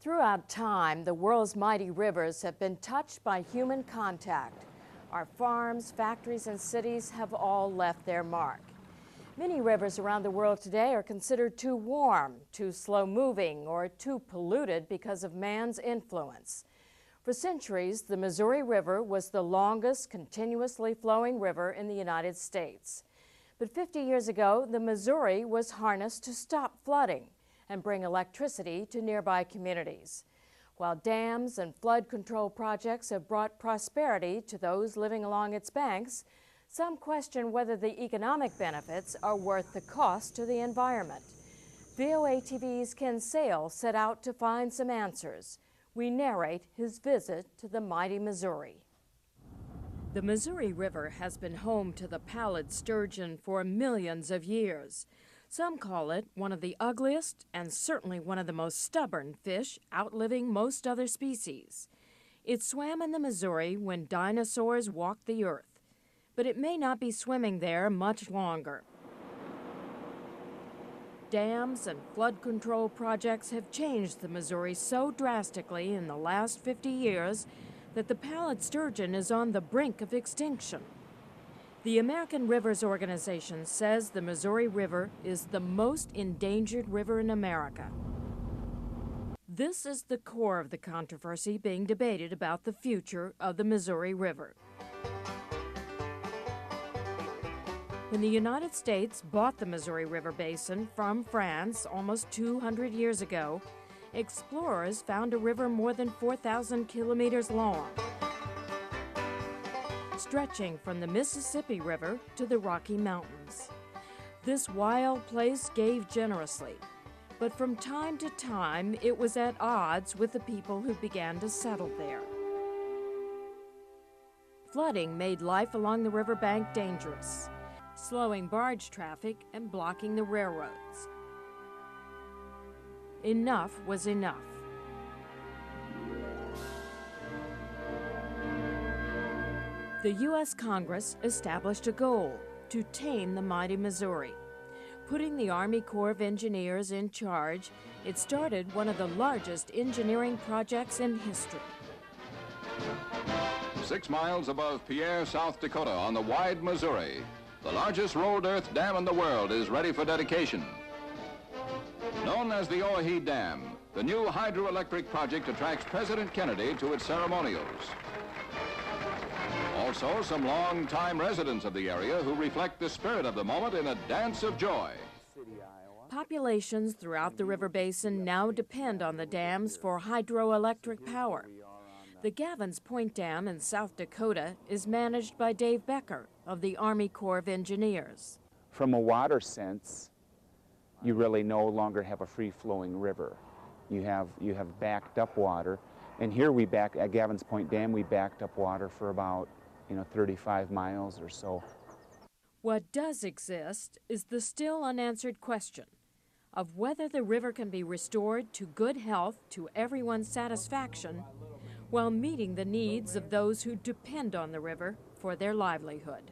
Throughout time, the world's mighty rivers have been touched by human contact. Our farms, factories, and cities have all left their mark. Many rivers around the world today are considered too warm, too slow-moving, or too polluted because of man's influence. For centuries, the Missouri River was the longest continuously flowing river in the United States. But 50 years ago, the Missouri was harnessed to stop flooding and bring electricity to nearby communities. While dams and flood control projects have brought prosperity to those living along its banks, some question whether the economic benefits are worth the cost to the environment. VOA TV's Ken Sale set out to find some answers. We narrate his visit to the mighty Missouri. The Missouri River has been home to the pallid sturgeon for millions of years. Some call it one of the ugliest and certainly one of the most stubborn fish, outliving most other species. It swam in the Missouri when dinosaurs walked the earth, but it may not be swimming there much longer. Dams and flood control projects have changed the Missouri so drastically in the last 50 years that the pallid sturgeon is on the brink of extinction. The American Rivers Organization says the Missouri River is the most endangered river in America. This is the core of the controversy being debated about the future of the Missouri River. When the United States bought the Missouri River Basin from France almost 200 years ago, explorers found a river more than 4,000 kilometers long, stretching from the Mississippi River to the Rocky Mountains. This wild place gave generously, but from time to time it was at odds with the people who began to settle there. Flooding made life along the riverbank dangerous, slowing barge traffic and blocking the railroads. Enough was enough. The U.S. Congress established a goal to tame the mighty Missouri. Putting the Army Corps of Engineers in charge, it started one of the largest engineering projects in history. 6 miles above Pierre, South Dakota, on the wide Missouri, the largest rolled earth dam in the world is ready for dedication. Known as the Oahe Dam, the new hydroelectric project attracts President Kennedy to its ceremonials. Also, some long-time residents of the area who reflect the spirit of the moment in a dance of joy. Populations throughout the river basin now depend on the dams for hydroelectric power. The Gavins Point Dam in South Dakota is managed by Dave Becker of the Army Corps of Engineers. From a water sense, you really no longer have a free-flowing river. You have backed up water, and here at Gavins Point Dam, we backed up water for about 35 miles or so. What does exist is the still unanswered question of whether the river can be restored to good health to everyone's satisfaction while meeting the needs of those who depend on the river for their livelihood.